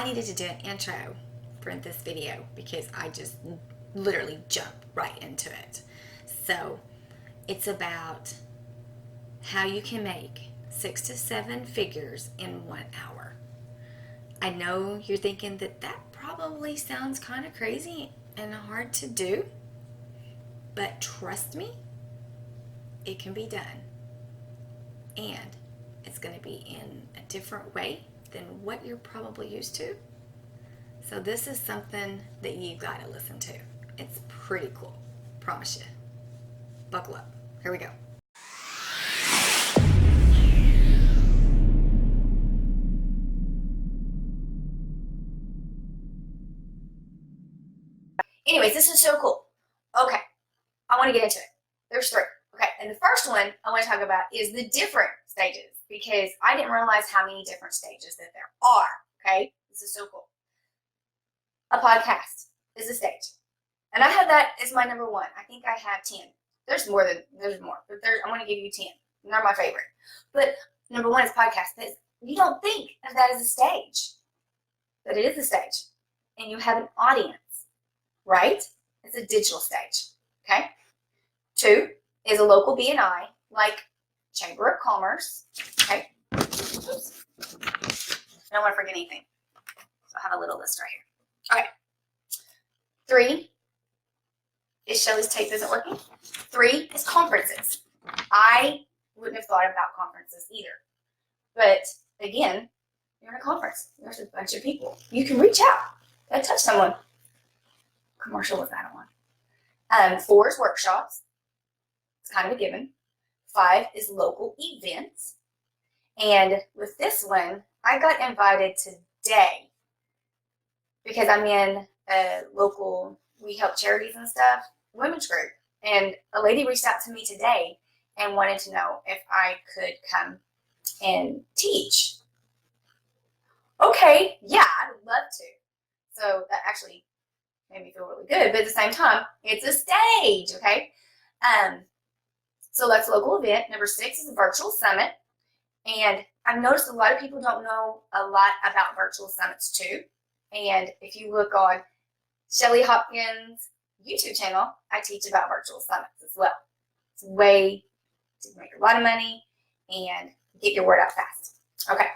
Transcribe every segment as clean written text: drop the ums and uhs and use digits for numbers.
I needed to do an intro for this video because I just literally jumped right into it. So it's about how you can make 6 to 7 figures in 1 hour. I know you're thinking that probably sounds kind of crazy and hard to do, but trust me, it can be done. And it's going to be in a different way than what you're probably used to. So this is something that you got to listen to. It's pretty cool. Promise you. Buckle up. Here we go. Anyways, this is so cool. Okay, I want to get into it. There's 3. Okay, and the first one I want to talk about is the different stages, because I didn't realize how many different stages that there are. Okay, this is so cool. A podcast is a stage, and I have that as my number 1. I think I have 10. There's more, but I'm going to give you 10. They're my favorite. But number 1 is podcast. But you don't think of that as a stage, but it is a stage, and you have an audience, right? It's a digital stage. Okay. 2 is a local BNI, like Chamber of Commerce. Okay. Oops. I don't want to forget anything. So I have a little list right here. Okay. 3 is Shelly's tape isn't working. 3 is conferences. I wouldn't have thought about conferences either. But again, you're in a conference. There's a bunch of people. You can reach out and touch someone. Commercial was that one. 4 is workshops. It's kind of a given. 5 is local events. And with this one, I got invited today because I'm in a local, we help charities and stuff, women's group. And a lady reached out to me today and wanted to know if I could come and teach. Okay, yeah, I'd love to. So that actually made me feel really good, but at the same time, it's a stage, okay? So that's a local event. Number 6 is a virtual summit. And I've noticed a lot of people don't know a lot about virtual summits too. And if you look on Shelly Hopkins' YouTube channel, I teach about virtual summits as well. It's a way to make a lot of money and get your word out fast. Okay.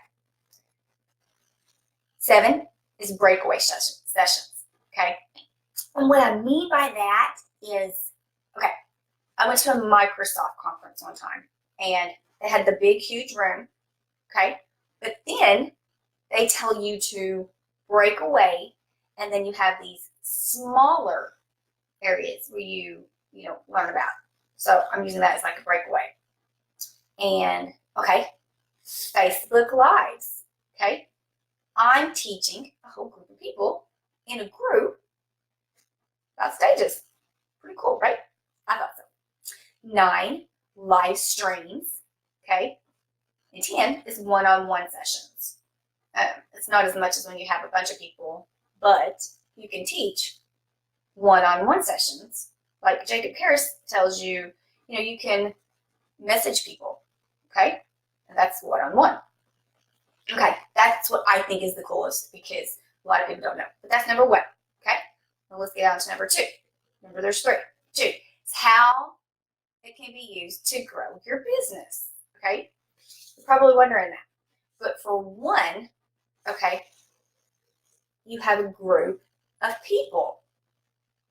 7 is breakaway sessions. Okay. And what I mean by that is, okay, I went to a Microsoft conference one time, and they had the big, huge room, okay? But then they tell you to break away, and then you have these smaller areas where you learn about. So I'm using that as like a breakaway. And, okay, Facebook Lives, okay? I'm teaching a whole group of people in a group about stages. Pretty cool, right? I thought so. 9, live streams, okay? And 10 is one-on-one sessions. It's not as much as when you have a bunch of people, but you can teach one-on-one sessions. Like Jacob Harris tells you, you can message people, okay? And that's one-on-one. Okay, that's what I think is the coolest because a lot of people don't know. But that's number 1, okay? Now let's get on to number 2. Remember, there's 3. 2 is how it can be used to grow your business, okay? You're probably wondering that. But for 1, okay, you have a group of people.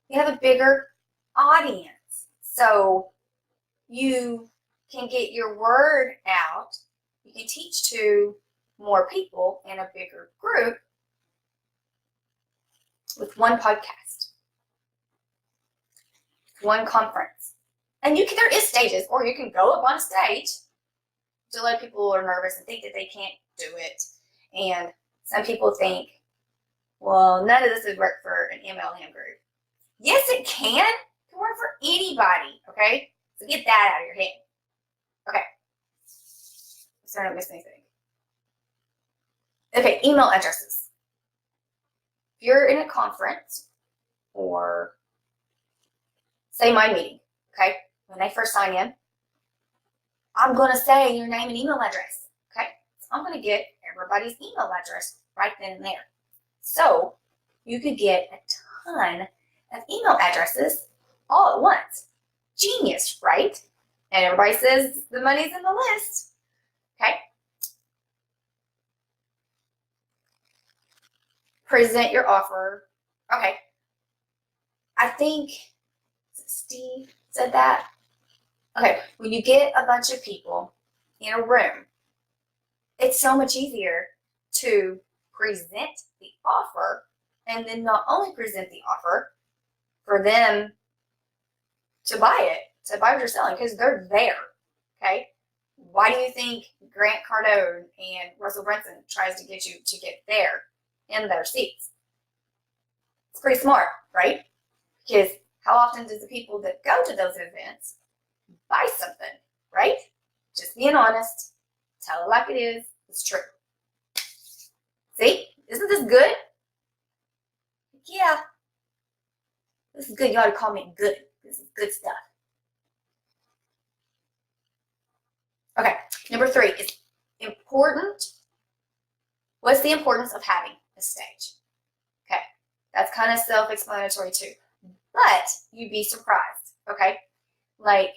You have a bigger audience. So you can get your word out. You can teach to more people in a bigger group with 1 podcast, 1 conference. And there is stages, or you can go up on a stage. So a lot of people are nervous and think that they can't do it. And some people think, well, none of this would work for an MLM group. Yes, it can. It can work for anybody, okay? So get that out of your head. Okay. So I don't miss anything. Okay, email addresses. If you're in a conference or say my meeting, okay? When they first sign in, I'm going to say your name and email address, okay? So I'm going to get everybody's email address right then and there. So you could get a ton of email addresses all at once. Genius, right? And everybody says the money's in the list. Okay. Present your offer. Okay. I think Steve said that. Okay. When you get a bunch of people in a room, it's so much easier to present the offer, and then not only present the offer for them to buy it, to buy what you're selling, because they're there. Okay. Why do you think Grant Cardone and Russell Brunson tries to get you to get there in their seats? It's pretty smart, right? Because how often does the people that go to those events buy something, right? Just being honest. Tell it like it is. It's true. See? Isn't this good? Yeah. This is good. You ought to call me good. This is good stuff. Okay. Number 3 is important. What's the importance of having a stage? Okay. That's kind of self-explanatory too. But you'd be surprised. Okay. Like,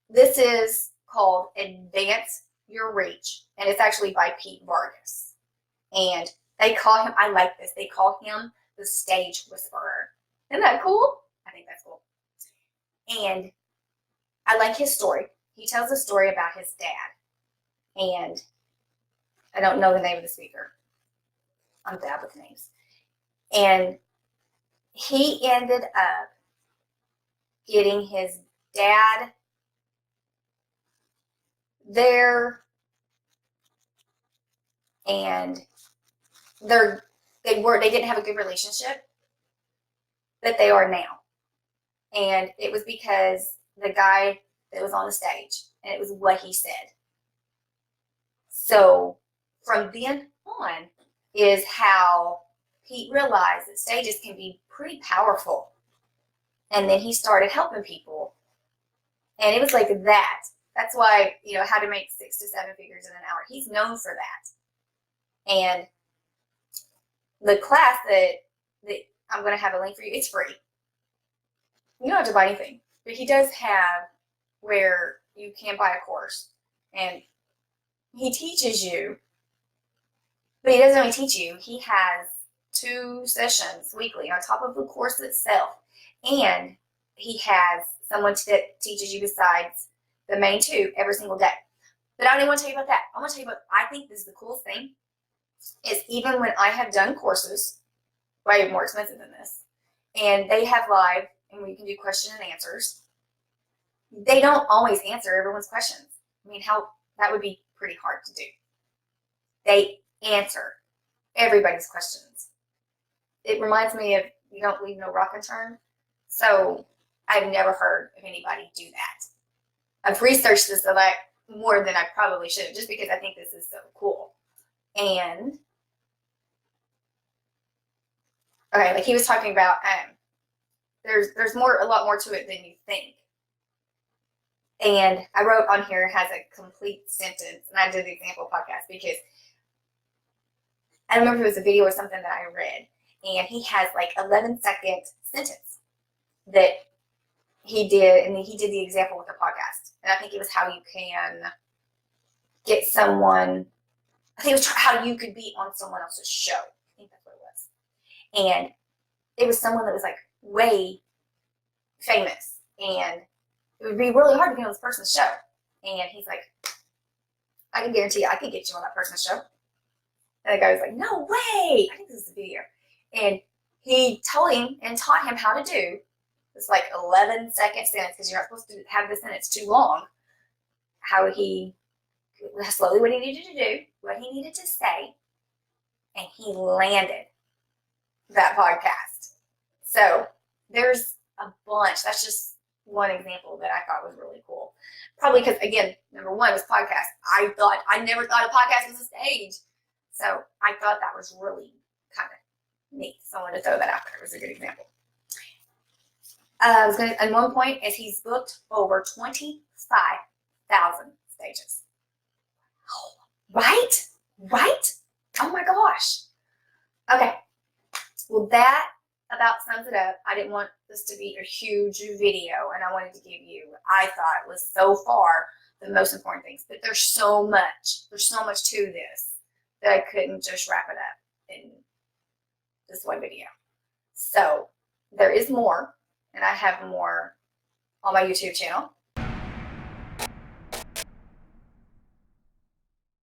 this is called Advance Your Reach. And it's actually by Pete Vargas. And they call him, I like this, they call him the stage whisperer. Isn't that cool? I think that's cool. And I like his story. He tells a story about his dad. And I don't know the name of the speaker. I'm bad with names. And he ended up getting his dad there, and they didn't have a good relationship that they are now. And it was because the guy that was on the stage, and it was what he said. So from then on is how Pete realized that stages can be pretty powerful. And then he started helping people. And it was like that. That's why, how to make 6 to 7 figures in an hour. He's known for that. And the class that I'm going to have a link for you, it's free. You don't have to buy anything. But he does have where you can buy a course. And he teaches you. But he doesn't only teach you. He has 2 sessions weekly on top of the course itself. And he has someone that teaches you besides the main 2 every single day. But I don't even want to tell you about that. I want to tell you about, I think this is the coolest thing, is even when I have done courses, way more expensive than this, and they have live, and we can do question and answers, they don't always answer everyone's questions. I mean, that would be pretty hard to do. They answer everybody's questions. It reminds me of, you don't leave no rock unturned. So I've never heard of anybody do that. I've researched this a lot more than I probably should have, just because I think this is so cool. And okay, like he was talking about, there's a lot more to it than you think. And I wrote on here, has a complete sentence, and I did the example podcast because I don't remember if it was a video or something that I read, and he has like 11-second sentence that he did, and then he did the example with the podcast. And I think it was how you can get someone, I think it was how you could be on someone else's show. I think that's what it was. And it was someone that was like way famous, and it would be really hard to get on this person's show. And he's like, I can guarantee you I could get you on that person's show. And the guy was like, no way. I think this is a video. And he told him and taught him how to do this like 11-second sentence, because you're not supposed to have the sentence too long. How he, slowly what he needed to do, what he needed to say, and he landed that podcast. So there's a bunch. That's just one example that I thought was really cool. Probably because, again, number 1 was podcast. I never thought a podcast was a stage. So I thought that was really kind of neat. So I wanted to throw that out there. It was a good example. And one point is he's booked over 25,000 stages. Right? Oh my gosh. Okay. Well, that about sums it up. I didn't want this to be a huge video, and I wanted to give you, I thought was so far the most important things. But there's so much to this that I couldn't just wrap it up in this one video. So there is more, and I have more on my YouTube channel.